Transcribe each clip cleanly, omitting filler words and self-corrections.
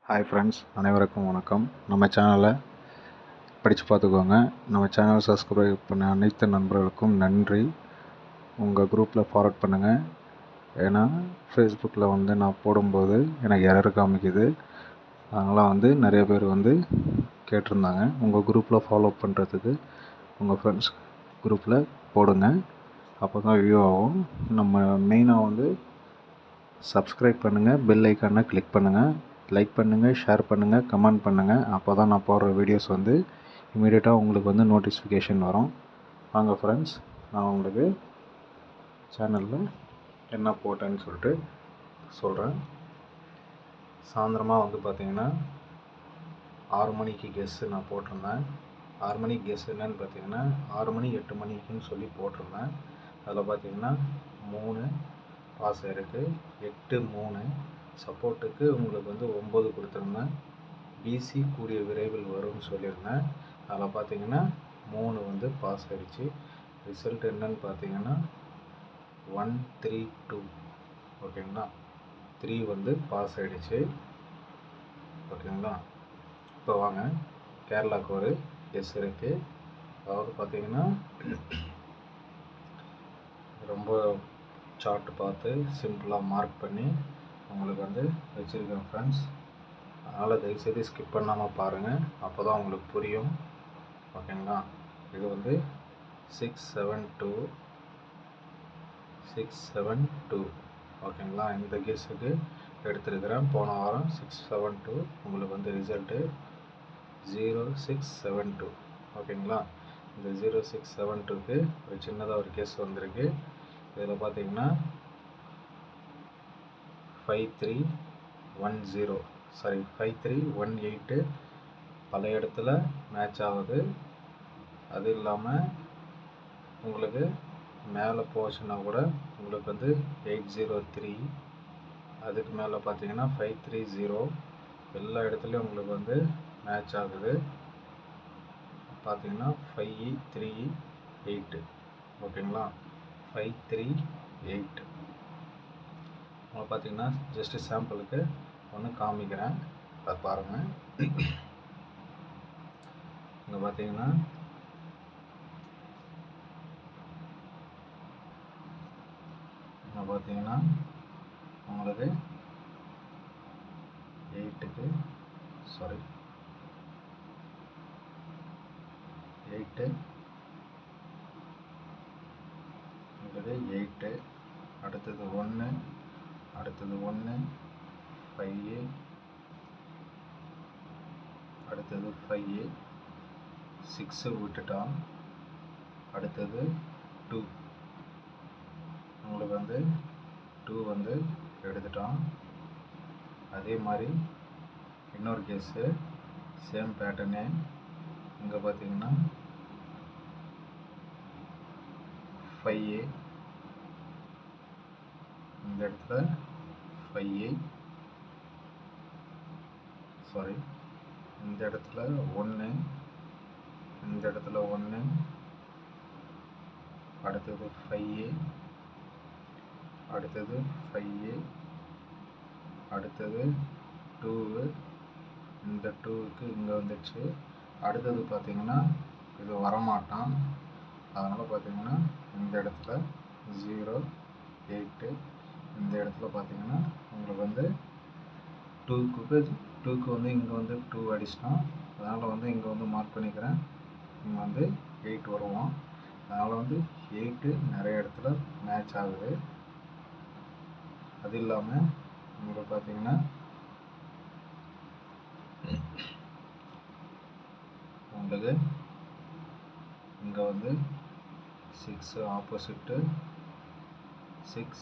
Hi friends, அனைவருக்கும் வணக்கம். நம்ம சேனலை படித்து பார்த்துக்கோங்க. நம்ம சேனல் சப்ஸ்கிரைப் பண்ண அனைத்து நண்பர்களுக்கும் நன்றி. உங்கள் குரூப்பில் ஃபார்வர்ட் பண்ணுங்கள். ஏன்னா ஃபேஸ்புக்கில் நான் போடும்போது எனக்கு எரர் காமிக்குது. அதனால் நிறைய பேர் கேட்டிருந்தாங்க. உங்கள் குரூப்பில் ஃபாலோ பண்ணுறதுக்கு உங்கள் ஃப்ரெண்ட்ஸ் குரூப்பில் போடுங்க. அப்போ தான் வியூ ஆகும். நம்ம மெயினாக சப்ஸ்கிரைப் பண்ணுங்கள், பெல் ஐக்கானை கிளிக் பண்ணுங்கள், லைக் பண்ணுங்கள், ஷேர் பண்ணுங்கள், கமெண்ட் பண்ணுங்கள். அப்போ தான் நான் போடுற வீடியோஸ் இமீடியட்டாக உங்களுக்கு நோட்டிஃபிகேஷன் வரும். வாங்க ஃப்ரெண்ட்ஸ், நான் உங்களுக்கு சேனலில் என்ன போட்டேன்னு சொல்லிட்டு சொல்கிறேன். சாயந்தரமாக பார்த்தீங்கன்னா 6 மணிக்கு கெஸ்ஸு நான் போட்டிருந்தேன். 6 மணிக்கு கெஸ் என்னன்னு பார்த்தீங்கன்னா 6 மணி 8 மணிக்குன்னு சொல்லி போட்டிருந்தேன். அதில் பார்த்தீங்கன்னா 3 பாஸ் ஆகிருக்கு. 8 3 சப்போர்ட்டுக்கு உங்களுக்கு 9 கொடுத்துருந்தேன். பிசி கூடிய விரைவில் வரும்னு சொல்லியிருந்தேன். அதில் பார்த்தீங்கன்னா 3 பாஸ் ஆகிடுச்சு. ரிசல்ட் என்னன்னு பார்த்தீங்கன்னா 132. ஓகேங்களா, 3 பாஸ் ஆகிடுச்சு. ஓகேங்களா, இப்போ வாங்க கேரளாவுக்கு ஒரு எஸ் இருக்குது. அதாவது பார்த்தீங்கன்னா ரொம்ப சார்ட் பார்த்து சிம்பிளாக மார்க் பண்ணி உங்களுக்கு வச்சுருக்கேன் ஃப்ரெண்ட்ஸ். அதனால் தயவுசெய்து ஸ்கிப் பண்ணாமல் பாருங்கள், அப்போ தான் உங்களுக்கு புரியும். ஓகேங்களா, இது 672 672. ஓகேங்களா, இந்த கெஸ்ஸுக்கு எடுத்துருக்கிறேன். போன வாரம் 672 உங்களுக்கு ரிசல்ட்டு 0672. ஓகேங்களா, இந்த 0672க்கு ஒரு சின்னதாக ஒரு கேஸ் வந்திருக்கு. இதில் பார்த்தீங்கன்னா 5318 பல இடத்துல மேட்ச் ஆகுது. அது இல்லாமல் உங்களுக்கு மேலே போச்சுன்னா கூட உங்களுக்கு 803, அதுக்கு மேலே பார்த்தீங்கன்னா 530, எல்லா இடத்துலையும் உங்களுக்கு மேட்ச் ஆகுது. பார்த்தீங்கன்னா 538. ஓகேங்களா, 538 உங்களுக்கு பார்த்தீங்கன்னா ஜஸ்ட் சாம்பிளுக்கு ஒன்று காமிக்கிறேன், அதை பாருங்கள். இங்கே பார்த்தீங்கன்னா உங்களுக்கு 8க்கு 8 உங்களுக்கு 8, அடுத்தது 1, அடுத்தது 1, 5, அடுத்தது 5, 6 விட்டுட்டான், அடுத்தது 2 உங்களுக்கு 2 எடுத்துட்டான். அதே மாதிரி இன்னொரு கேஸு சேம் பேட்டர்னே. இங்கே பார்த்தீங்கன்னா 5, இந்த இடத்துல 5, இந்த இடத்துல 1, இந்த இடத்துல 1, அடுத்தது 5, அடுத்தது 5, அடுத்தது 2, இந்த 2க்கு இங்கே வந்துடுச்சு. அடுத்தது பார்த்தீங்கன்னா இது வரமாட்டான். அதனால் பார்த்தீங்கன்னா இந்த இடத்துல 0 8, இந்த இடத்துல பார்த்தீங்கன்னா உங்களுக்கு 2க்கு இங்கே 2 அடிச்சிட்டான். அதனால் இங்கே மார்க் பண்ணிக்கிறேன். இங்கே 8 வருவோம். அதனால் 8 நிறைய இடத்துல மேட்ச் ஆகுது. அது இல்லாமல் இங்கே பார்த்தீங்கன்னா உங்களுக்கு இங்கே 6 ஆப்போசிட்டு 6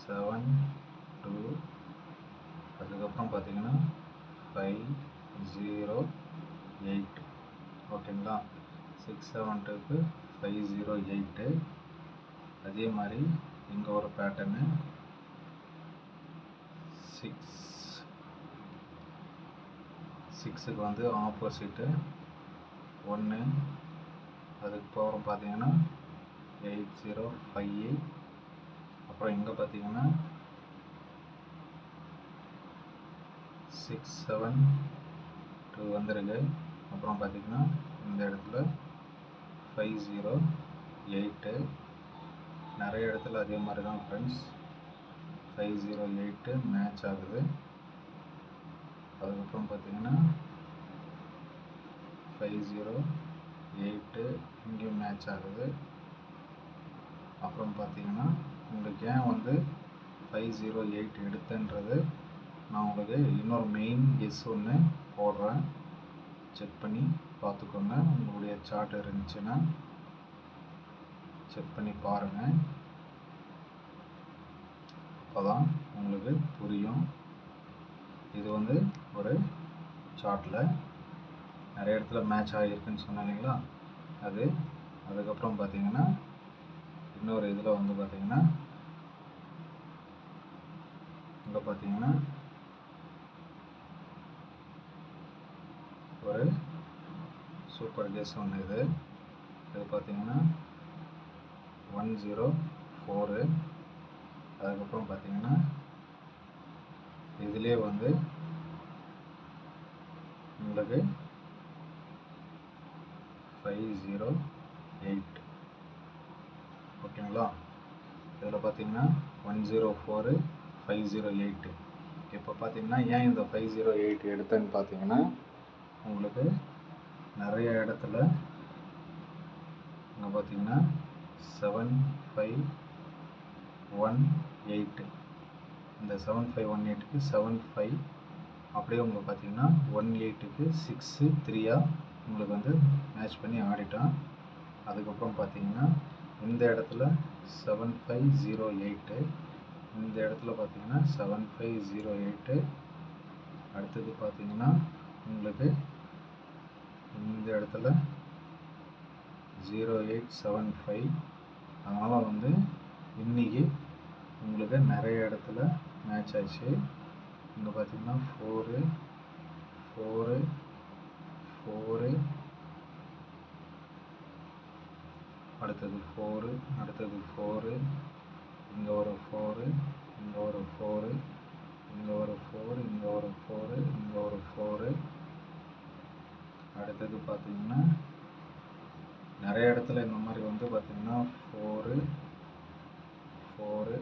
7 2, அதுக்கப்புறம் பார்த்தீங்கன்னா 5 0 8. ஓகேங்களா, 672க்கு 508. அதே மாதிரி இங்கே ஒரு பேட்டர்னு 6க்கு ஆப்போசிட்டு 1, அதுக்கு போகிறோம் பார்த்தீங்கன்னா 8058. அப்புறம் இங்கே பார்த்தீங்கன்னா 6 7 2 வந்துருக்கு. அப்புறம் பார்த்தீங்கன்னா இந்த இடத்துல 5 0 8 நிறைய இடத்துல அதே மாதிரி தான் ஃப்ரெண்ட்ஸ் 5 0 8 மேட்ச் ஆகுது. அதுக்கப்புறம் பார்த்தீங்கன்னா 5 0 8 இங்கேயும் மேட்ச் ஆகுது. அப்புறம் பார்த்தீங்கன்னா உங்களுக்கு ஏன் வந்து 5 0 8 எடுத்தேன்றது நான் உங்களுக்கு இன்னொரு மெயின் கெஸ் ஒன்று போடுறேன், செக் பண்ணி பார்த்துக்கோங்க. உங்களுடைய சார்ட் இருந்துச்சுன்னா செக் பண்ணி பாருங்கள், அப்போதான் உங்களுக்கு புரியும். இது வந்து ஒரு சார்ட்டில் நிறைய இடத்துல மேட்ச் ஆகியிருக்குன்னு சொன்னேன் இல்லைங்களா, அது. அதுக்கப்புறம் பார்த்தீங்கன்னா இன்னொரு இதில் வந்து பார்த்தீங்கன்னா இங்கே பார்த்தீங்கன்னா ஒரு சூப்பர் கெஸ் ஒன்று இது பார்த்தீங்கன்னா 1 0 4. அதுக்கப்புறம் பார்த்தீங்கன்னா இதிலே வந்து உங்களுக்கு 5 0 8 ஓகேங்களா. இதில் பார்த்தீங்கன்னா 1 0 4 5 0 8. இப்போ பார்த்தீங்கன்னா ஏன் இந்த 5 0 8 எடுத்தேன்னு பார்த்தீங்கன்னா உங்களுக்கு நிறைய இடத்துல இங்கே பார்த்தீங்கன்னா 7 5 1 8, இந்த 7 5 1 8க்கு 7 5 அப்படியே உங்களுக்கு பார்த்தீங்கன்னா 1 8க்கு 6 3 உங்களுக்கு வந்து மேட்ச் பண்ணி ஆடிட்டான். அதுக்கப்புறம் பார்த்தீங்கன்னா இந்த இடத்துல 7 5 0 8, இந்த இடத்துல பார்த்தீங்கன்னா 7 5 0 8. அடுத்தது பார்த்தீங்கன்னா உங்களுக்கு இந்த இடத்துல 0 8 7 5. அதனால் வந்து இன்னைக்கு உங்களுக்கு நிறைய இடத்துல மேட்ச் ஆச்சு. இங்கே பார்த்தீங்கன்னா 4 4 4, அடுத்தது 4, அடுத்தது 4, இங்கே ஒரு 4, இங்கே ஒரு 4, இங்கே ஒரு 4, இங்கே ஒரு 4, இங்கே ஒரு 4. அடுத்தது பார்த்தீங்கன்னா நிறைய இடத்துல இந்த மாதிரி வந்து பார்த்தீங்கன்னா 4 4.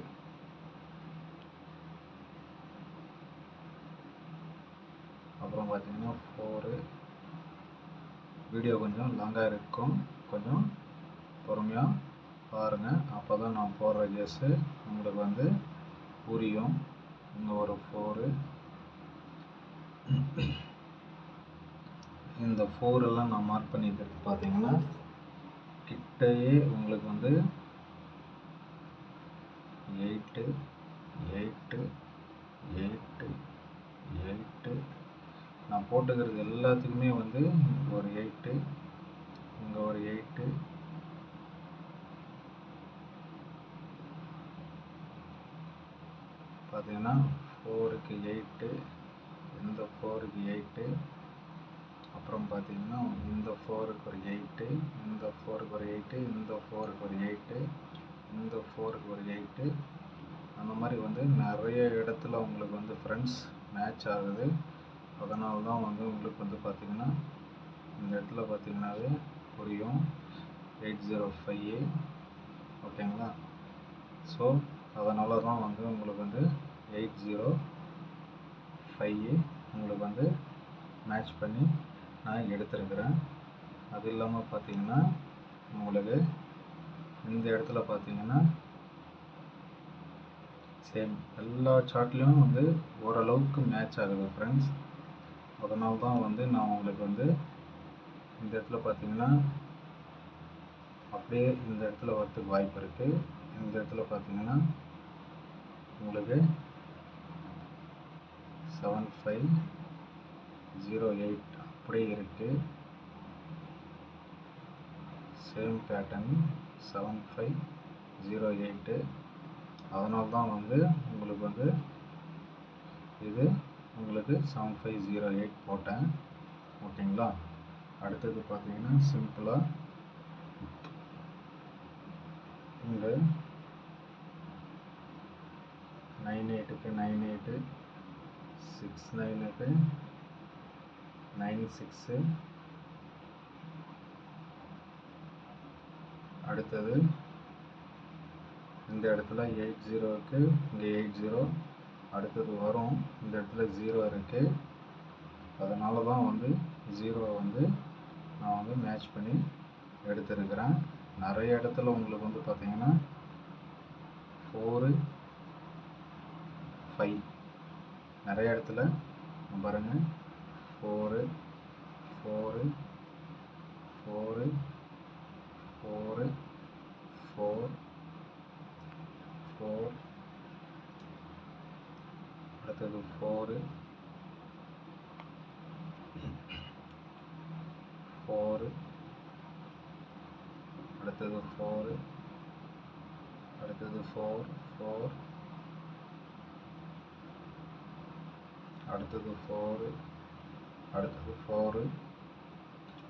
அப்புறம் பார்த்தீங்கன்னா 4. வீடியோ கொஞ்சம் லாங்காக இருக்கும், கொஞ்சம் பொறுமையாக பாருங்கள், அப்போ தான் நான் போடுற கெஸ்ஸு உங்களுக்கு வந்து புரியும். இங்கே ஒரு 4, இந்த 4 எல்லாம் நான் மார்க் பண்ணிக்கிறது பார்த்தீங்கன்னா கிட்டையே உங்களுக்கு வந்து 8 8 8 8. நான் போட்டுக்கிறது எல்லாத்துக்குமே வந்து ஒரு 8, இங்கே ஒரு 8, பார்த்தீங்கன்னா 4க்கு 8, இந்த 4க்கு 8. அப்புறம் பார்த்தீங்கன்னா இந்த 4க்கு ஒரு 8, இந்த 4க்கு ஒரு 8, இந்த 4க்கு ஒரு 8, இந்த 4க்கு ஒரு 8. அந்த மாதிரி வந்து நிறைய இடத்துல உங்களுக்கு வந்து ஃப்ரெண்ட்ஸ் மேட்ச் ஆகுது. அதனால தான் வந்து உங்களுக்கு வந்து பார்த்திங்கன்னா இந்த இடத்துல பார்த்திங்கனாவே புரியும் 805. ஓகேங்களா. ஸோ அதனால தான் வந்து உங்களுக்கு வந்து 805 உங்களுக்கு வந்து மேட்ச் பண்ணி நான் எடுத்துருக்கிறேன். அது இல்லாமல் பார்த்திங்கன்னா உங்களுக்கு இந்த இடத்துல பார்த்திங்கன்னா சேம் எல்லா சார்ட்லேயும் வந்து ஓரளவுக்கு மேட்ச் ஆகுது ஃப்ரெண்ட்ஸ். அதனால தான் வந்து நான் உங்களுக்கு வந்து இந்த இடத்துல பார்த்திங்கன்னா அப்படியே இந்த இடத்துல வரத்துக்கு வாய்ப்பு இருக்குது. இந்த இடத்துல பார்த்திங்கன்னா உங்களுக்கு 7 5 0 8 அப்படியே இருக்குது. Same pattern 7 5 0 8. அதனால தான் வந்து உங்களுக்கு வந்து இது உங்களுக்கு 7 5 0 8 போட்டேன். ஓகேங்களா. அடுத்தது பார்த்தீங்கன்னா சிம்பிளாக இங்கே 9 8க்கு 9 8, 69க்கு 96. அடுத்தது இந்த இடத்துல 80க்கு இங்கே 80. அடுத்தது வரும், இந்த இடத்துல 0 இருக்கு. அதனால தான் வந்து 0 வந்து நான் வந்து மேட்ச் பண்ணி எடுத்துருக்கிறேன். நிறைய இடத்துல உங்களுக்கு வந்து பார்த்தீங்கன்னா 4 5 நிறைய இடத்துல பாருங்க 4 4 4 4 4 4. அடுத்தது 4 4. அடுத்தது 4. அடுத்தது 4 4. அடுத்தது 4. அடுத்தது 4.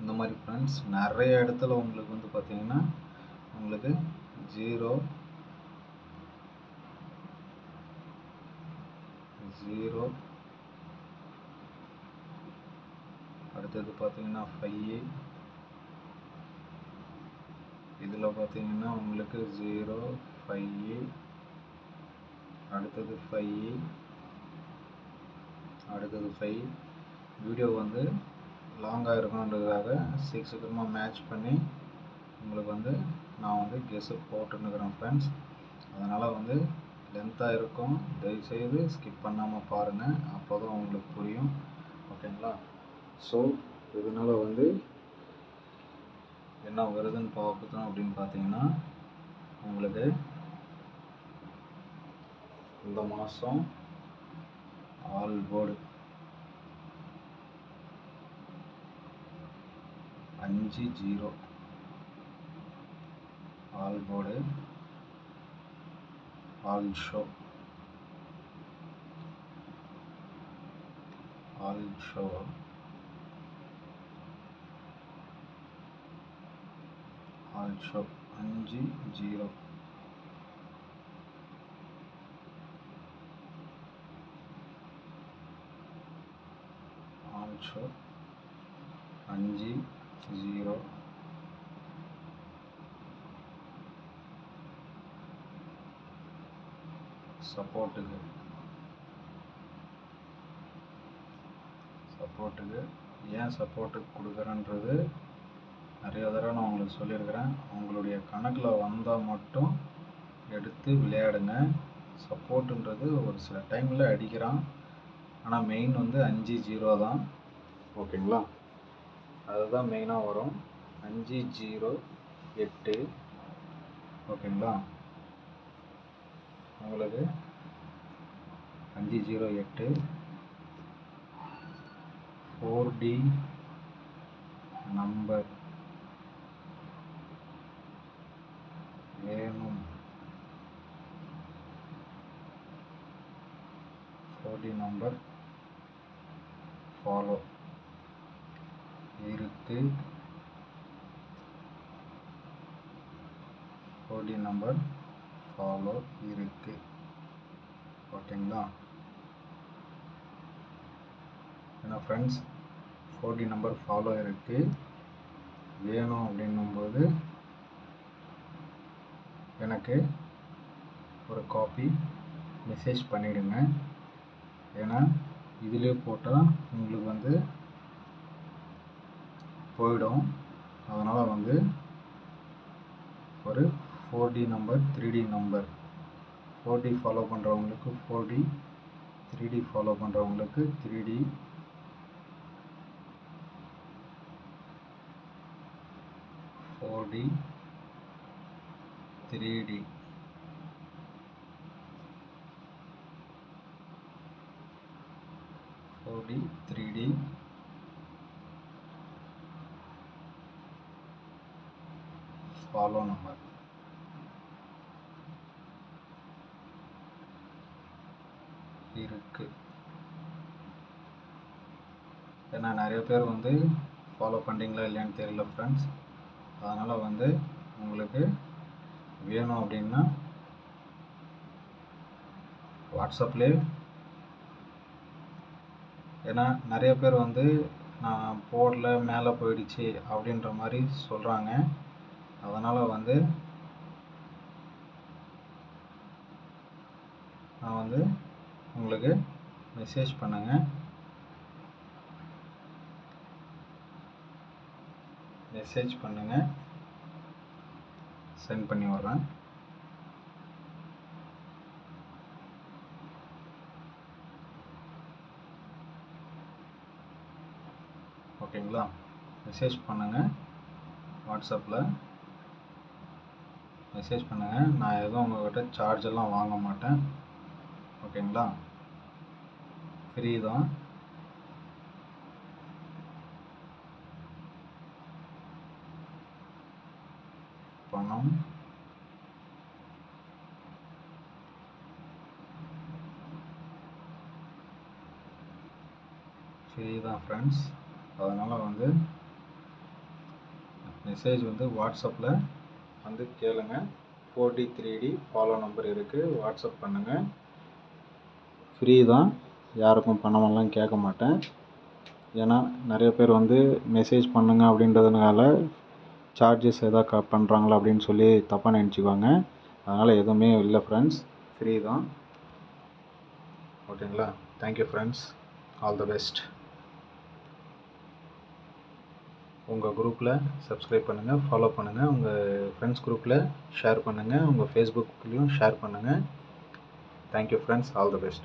இந்த மாதிரி ஃப்ரெண்ட்ஸ் நிறைய இடத்துல உங்களுக்கு வந்து பார்த்தீங்கன்னா உங்களுக்கு 0 0. அடுத்தது பார்த்தீங்கன்னா 5. இதில் பார்த்தீங்கன்னா உங்களுக்கு 0 5. அடுத்தது 5. அடுத்தது 5. வீடியோ வந்து லாங்காக இருக்கணுன்றதுக்காக சீக்கிரமாக மேட்ச் பண்ணி உங்களுக்கு வந்து நான் வந்து கெஸ்ஸு போட்டுன்னுக்கிறேன் ஃப்ரெண்ட்ஸ். அதனால் வந்து லென்த்தாக இருக்கும், தயவுசெய்து ஸ்கிப் பண்ணாமல் பாருங்கள், அப்போ தான் உங்களுக்கு புரியும். ஓகேங்களா? ஸோ இதனால் வந்து என்ன வருதுன்னு பார்க்கணும் அப்படின்னு பார்த்தீங்கன்னா உங்களுக்கு இந்த மாதம் all board 50 all board all show all show all show 50 all show 50 சப்போர்ட்டுக்கு ஏன் சப்போர்ட்டுக்கு கொடுக்குறேன்றது நிறைய தடவை நான் உங்களுக்கு சொல்லியிருக்கிறேன். உங்களுடைய கணக்கில் வந்தால் மட்டும் எடுத்து விளையாடுங்க. சப்போர்ட்டுன்றது ஒரு சில டைமில் அடிக்கிறான், ஆனால் மெயின் வந்து 50 தான். ஓகேங்களா? அதுதான் மெயினாக வரும். 508. ஓகேங்களா? உங்களுக்கு 508 4D நம்பர் வேணும். 4D நம்பர் ஃபாலோ இருக்கு. 4D நம்பர் ஃபாலோ இருக்கு. ஓகேங்களா? ஏன்னா ஃப்ரெண்ட்ஸ் 4D நம்பர் ஃபாலோ இருக்கு வேணும் அப்படின்னும்போது எனக்கு ஒரு காப்பி மெசேஜ் பண்ணிவிடுங்க. ஏன்னா இதிலே போட்டால் உங்களுக்கு வந்து போயிடும். அதனால் வந்து ஒரு 4D number 3D number 4D follow பண்ணுறவங்களுக்கு 4D, 3D ஃபாலோ பண்ணுறவங்களுக்கு 3D, 4D 3D 4D 3D follow number இருக்கு. ஏன்னா நிறைய பேர் வந்து ஃபாலோ பண்ணுறீங்களா இல்லையான்னு தெரியல ஃப்ரெண்ட்ஸ். அதனால் வந்து உங்களுக்கு வேணும் அப்படின்னா வாட்ஸ்அப்லேயே ஏன்னா நிறைய பேர் வந்து நான் போடல மேலே போயிடுச்சு அப்படின்ற மாதிரி சொல்கிறாங்க. அதனால் வந்து நான் வந்து உங்களுக்கு மெசேஜ் பண்ணுங்கள், சென்ட் பண்ணி விட்றேன். ஓகேங்களா? மெசேஜ் பண்ணுங்கள், வாட்ஸ்அப்பில் மெசேஜ் பண்ணுங்கள். நான் எதுவும் உங்கள்கிட்ட சார்ஜ் எல்லாம் வாங்க மாட்டேன். ஓகேங்களா? ஃப்ரீ தான். பணம் ஃப்ரீ தான் ஃப்ரெண்ட்ஸ். அதனால் வந்து மெசேஜ் வந்து வாட்ஸ்அப்பில் வந்து கேளுங்க. 4D 3D ஃபாலோ நம்பர் இருக்குது, வாட்ஸ்அப் பண்ணுங்கள். ஃப்ரீ தான், யாருக்கும் பணமெல்லாம் கேட்க மாட்டேன். ஏன்னா நிறைய பேர் வந்து மெசேஜ் பண்ணுங்க அப்படின்றதுனால சார்ஜஸ் எதாவது பண்ணுறாங்களா அப்படின்னு சொல்லி தப்பாக நினச்சிக்குவாங்க. அதனால் எதுவுமே இல்லை ஃப்ரெண்ட்ஸ், ஃப்ரீ தான். ஓகேங்களா? Thank you friends, all the best. உங்கள் குரூப்பில் சப்ஸ்கிரைப் பண்ணுங்கள், ஃபாலோ பண்ணுங்கள், உங்கள் ஃப்ரெண்ட்ஸ் குரூப்பில் ஷேர் பண்ணுங்கள், உங்கள் ஃபேஸ்புக்லேயும் ஷேர் பண்ணுங்கள். Thank you friends, all the best.